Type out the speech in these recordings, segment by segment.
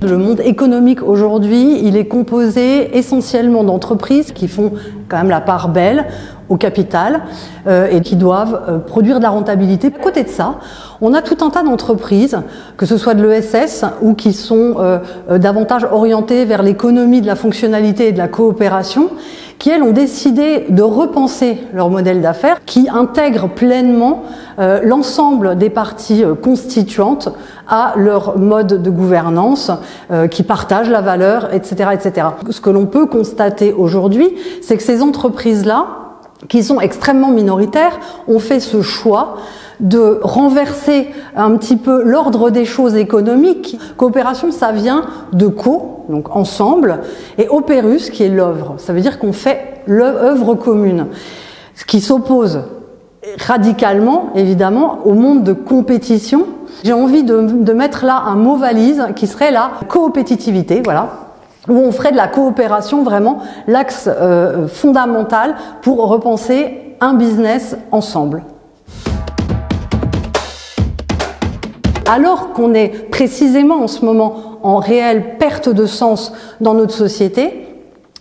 Le monde économique aujourd'hui, il est composé essentiellement d'entreprises qui font quand même la part belle au capital et qui doivent produire de la rentabilité. À côté de ça, on a tout un tas d'entreprises, que ce soit de l'ESS ou qui sont davantage orientées vers l'économie de la fonctionnalité et de la coopération, qui elles ont décidé de repenser leur modèle d'affaires, qui intègrent pleinement l'ensemble des parties constituantes à leur mode de gouvernance, qui partagent la valeur, etc., etc. Ce que l'on peut constater aujourd'hui, c'est que ces entreprises-là, qui sont extrêmement minoritaires, ont fait ce choix de renverser un petit peu l'ordre des choses économiques. Coopération, ça vient de co, donc ensemble, et opérus, qui est l'œuvre. Ça veut dire qu'on fait l'œuvre commune, ce qui s'oppose radicalement, évidemment, au monde de compétition. J'ai envie de mettre là un mot valise qui serait la coopétitivité, voilà, où on ferait de la coopération vraiment l'axe fondamental pour repenser un business ensemble. Alors qu'on est précisément en ce moment en réelle perte de sens dans notre société,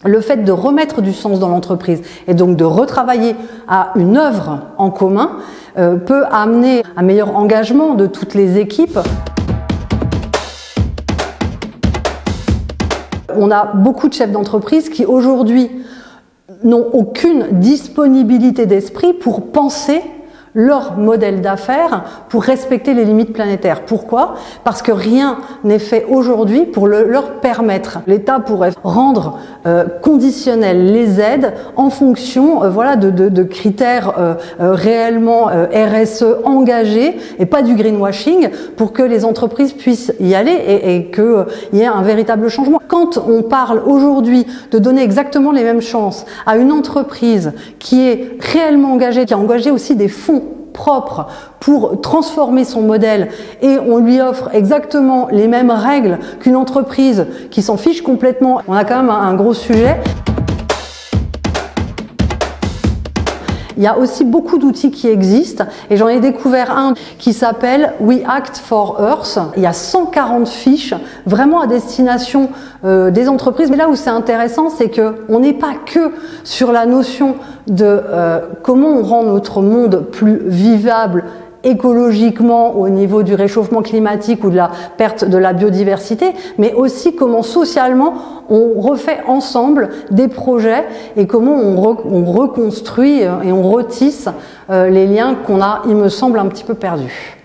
le fait de remettre du sens dans l'entreprise et donc de retravailler à une œuvre en commun peut amener un meilleur engagement de toutes les équipes. On a beaucoup de chefs d'entreprise qui aujourd'hui n'ont aucune disponibilité d'esprit pour penser leur modèle d'affaires pour respecter les limites planétaires. Pourquoi? Parce que rien n'est fait aujourd'hui pour leur permettre. L'État pourrait rendre conditionnelles les aides en fonction voilà, de critères réellement RSE engagés et pas du greenwashing pour que les entreprises puissent y aller et qu'il y ait un véritable changement. Quand on parle aujourd'hui de donner exactement les mêmes chances à une entreprise qui est réellement engagée, qui a engagé aussi des fonds propre pour transformer son modèle et on lui offre exactement les mêmes règles qu'une entreprise qui s'en fiche complètement, on a quand même un gros sujet. Il y a aussi beaucoup d'outils qui existent et j'en ai découvert un qui s'appelle We Act for Earth. Il y a 140 fiches vraiment à destination des entreprises. Mais là où c'est intéressant, c'est qu'on n'est pas que sur la notion de comment on rend notre monde plus vivable écologiquement au niveau du réchauffement climatique ou de la perte de la biodiversité, mais aussi comment socialement on refait ensemble des projets et comment on reconstruit et on retisse les liens qu'on a, il me semble, un petit peu perdus.